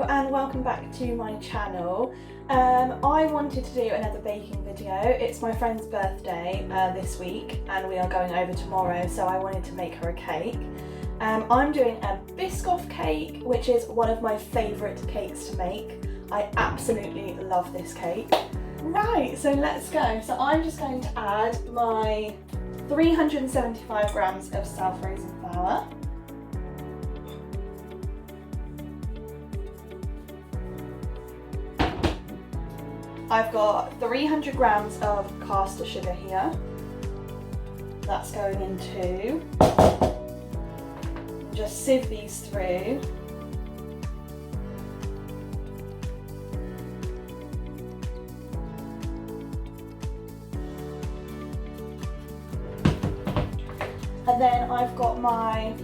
and welcome back to my channel. I wanted to do another baking video. It's my friend's birthday this week and we are going over tomorrow, so I wanted to make her a cake. I'm doing a Biscoff cake, which is one of my favourite cakes to make. I absolutely love this cake. Right, so let's go. So I'm just going to add my 375 grams of self-raising flour. I've got 300 grams of caster sugar here. That's going in too. Just sieve these through. And then I've got my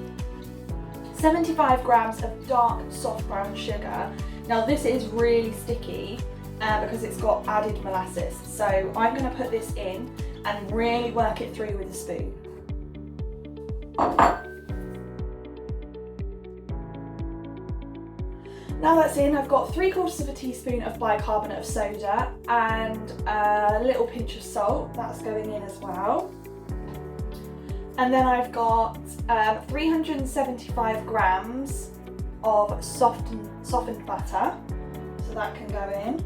75 grams of dark soft brown sugar. Now this is really sticky because it's got added molasses. So I'm going to put this in and really work it through with a spoon. Now that's in, I've got 3/4 teaspoon of bicarbonate of soda and a little pinch of salt. That's going in as well. And then I've got 375 grams of softened butter, so that can go in.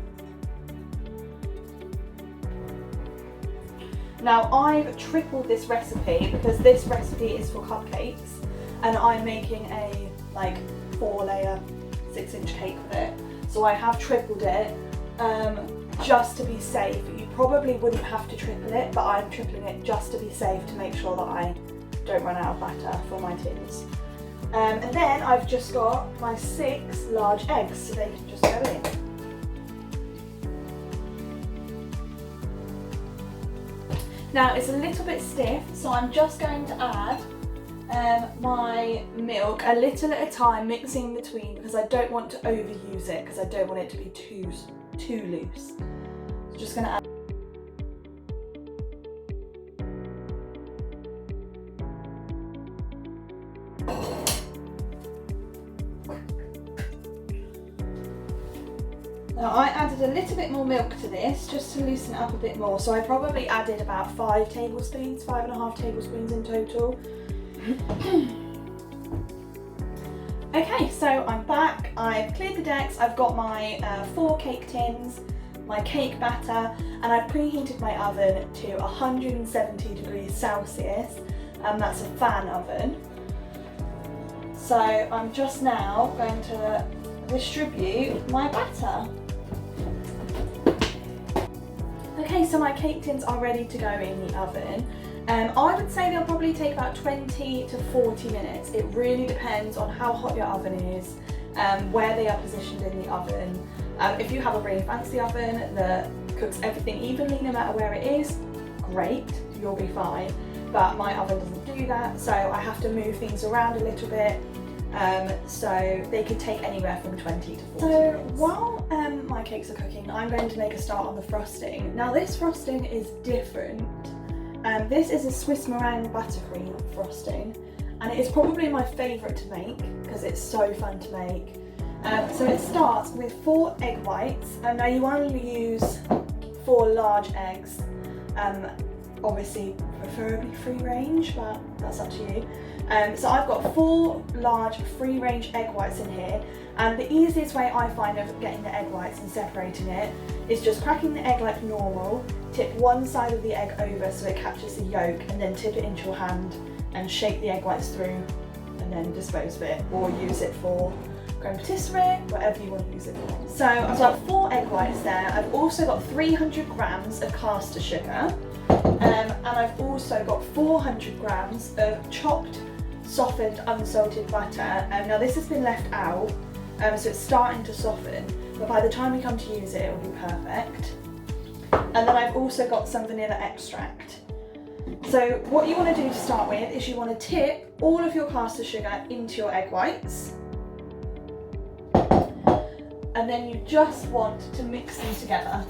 Now I've tripled this recipe because this recipe is for cupcakes and I'm making a 4-layer 6-inch cake with it. So I have tripled it just to be safe. You probably wouldn't have to triple it, but I'm tripling it just to be safe to make sure that I don't run out of batter for my tins. And then I've just got my 6 large eggs, so they can just go in. Now it's a little bit stiff, so I'm just going to add my milk a little at a time, mixing between, because I don't want to overuse it, because I don't want it to be too loose. So just going to add. Now I added a little bit more milk to this just to loosen it up a bit more, so I probably added about 5 tablespoons, 5.5 tablespoons in total. Okay, so I'm back, I've cleared the decks, I've got my 4 cake tins, my cake batter, and I've preheated my oven to 170 degrees Celsius, and that's a fan oven. So I'm just now going to distribute my batter. Okay, so my cake tins are ready to go in the oven. I would say they'll probably take about 20 to 40 minutes. It really depends on how hot your oven is, where they are positioned in the oven. If you have a really fancy oven that cooks everything evenly no matter where it is, great, you'll be fine. But my oven doesn't do that, so I have to move things around a little bit. So they could take anywhere from 20 to 40 minutes. While my cakes are cooking, I'm going to make a start on the frosting. Now this frosting is different. This is a Swiss meringue buttercream frosting, and it is probably my favourite to make because it's so fun to make. So it starts with 4 egg whites, and now you only use 4 large eggs. Obviously preferably free range, but that's up to you. So I've got 4 large free range egg whites in here, and the easiest way I find of getting the egg whites and separating it is just cracking the egg like normal, tip one side of the egg over so it catches the yolk, and then tip it into your hand and shake the egg whites through and then dispose of it, or use it for creme patisserie, whatever you want to use it for. So I've got 4 egg whites there. I've also got 300 grams of caster sugar, and I've also got 400 grams of chopped softened unsalted butter. Now this has been left out, so it's starting to soften, but by the time we come to use it, it will be perfect. And then I've also got some vanilla extract. So what you want to do to start with is you want to tip all of your caster sugar into your egg whites, and then you just want to mix them together.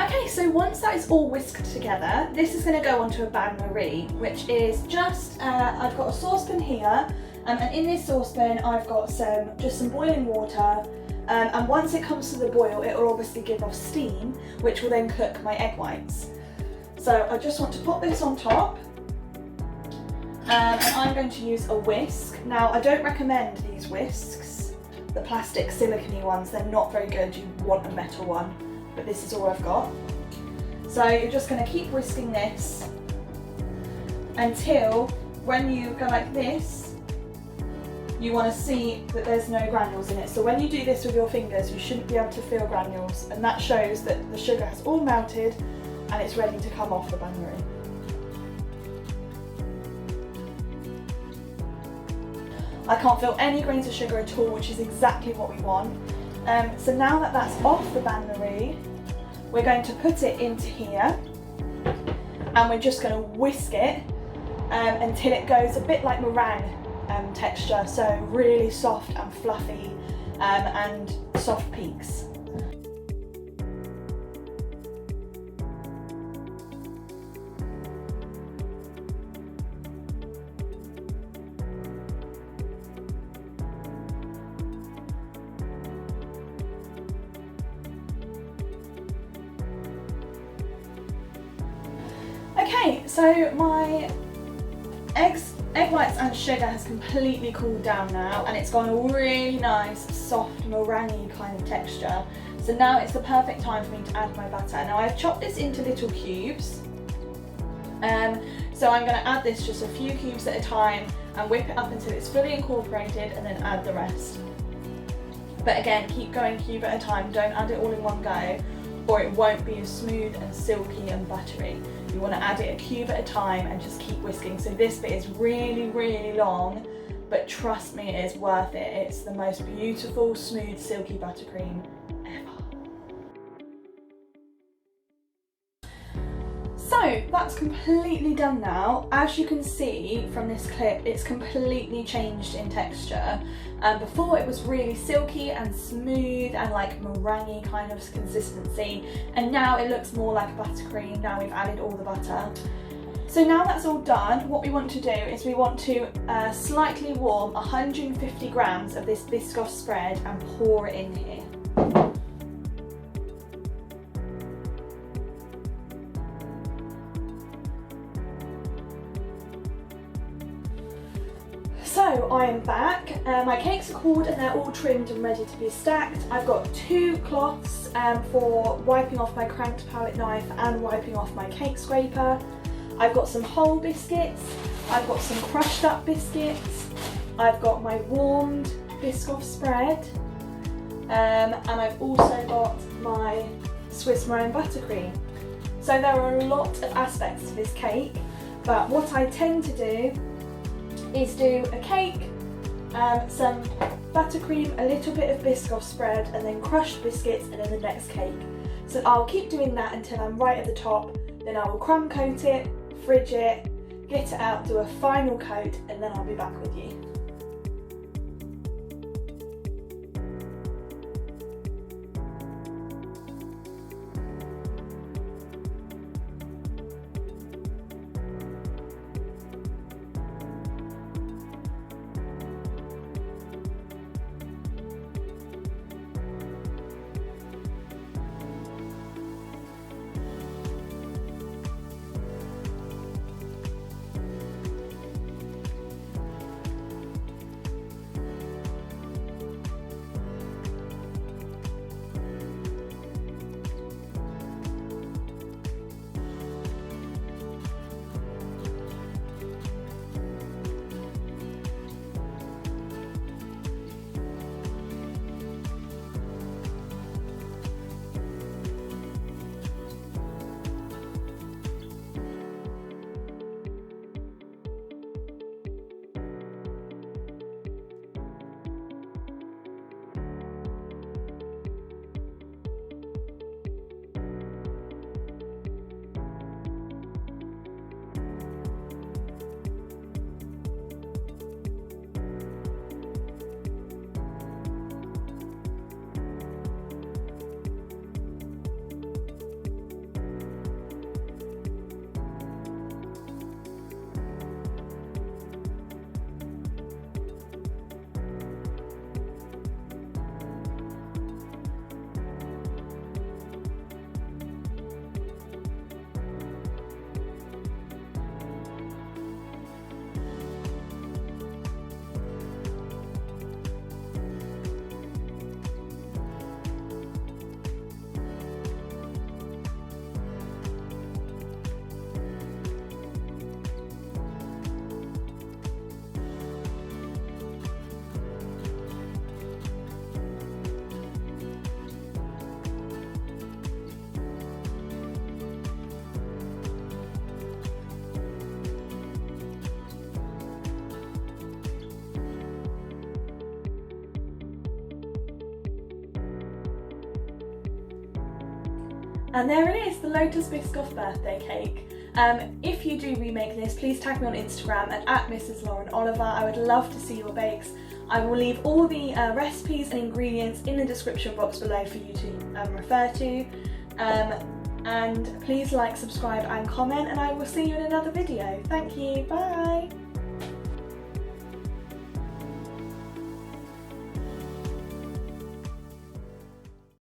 Okay, so once that is all whisked together, this is going to go onto a bain-marie, which is just, I've got a saucepan here, And in this saucepan I've got just some boiling water, and once it comes to the boil it will obviously give off steam, which will then cook my egg whites. So I just want to put this on top, and I'm going to use a whisk. Now I don't recommend these whisks, the plastic silicone ones, they're not very good, you want a metal one, but this is all I've got. So you're just going to keep whisking this until when you go like this, you want to see that there's no granules in it. So when you do this with your fingers, you shouldn't be able to feel granules, and that shows that the sugar has all melted and it's ready to come off the bain-marie. I can't feel any grains of sugar at all, which is exactly what we want. So now that that's off the bain-marie, we're going to put it into here, and we're just going to whisk it until it goes a bit like meringue texture, so really soft and fluffy and soft peaks. Okay, so my egg whites and sugar has completely cooled down now, and it's got a really nice soft meringue kind of texture. So now it's the perfect time for me to add my butter. Now I've chopped this into little cubes, so I'm going to add this just a few cubes at a time and whip it up until it's fully incorporated, and then add the rest. But again, keep going cube at a time, don't add it all in one go, or it won't be as smooth and silky and buttery. You want to add it a cube at a time and just keep whisking. So this bit is really, really long, but trust me, it is worth it. It's the most beautiful, smooth, silky buttercream ever. So that's completely done now. As you can see from this clip, it's completely changed in texture. Before it was really silky and smooth and like meringue kind of consistency, and now it looks more like buttercream now we've added all the butter. So now that's all done, what we want to do is we want to slightly warm 150 grams of this Biscoff spread and pour it in here. So I am back, my cakes are cooled and they're all trimmed and ready to be stacked. I've got two cloths for wiping off my cranked palette knife and wiping off my cake scraper. I've got some whole biscuits, I've got some crushed up biscuits, I've got my warmed Biscoff spread, and I've also got my Swiss meringue buttercream. So there are a lot of aspects to this cake, but what I tend to do is do a cake, some buttercream, a little bit of Biscoff spread, and then crushed biscuits, and then the next cake. So I'll keep doing that until I'm right at the top, then I will crumb coat it, fridge it, get it out, do a final coat, and then I'll be back with you. And there it is, the Lotus Biscoff birthday cake. If you do remake this, please tag me on Instagram at Mrs. Lauren Oliver. I would love to see your bakes. I will leave all the recipes and ingredients in the description box below for you to refer to. And please like, subscribe and comment, and I will see you in another video. Thank you, bye!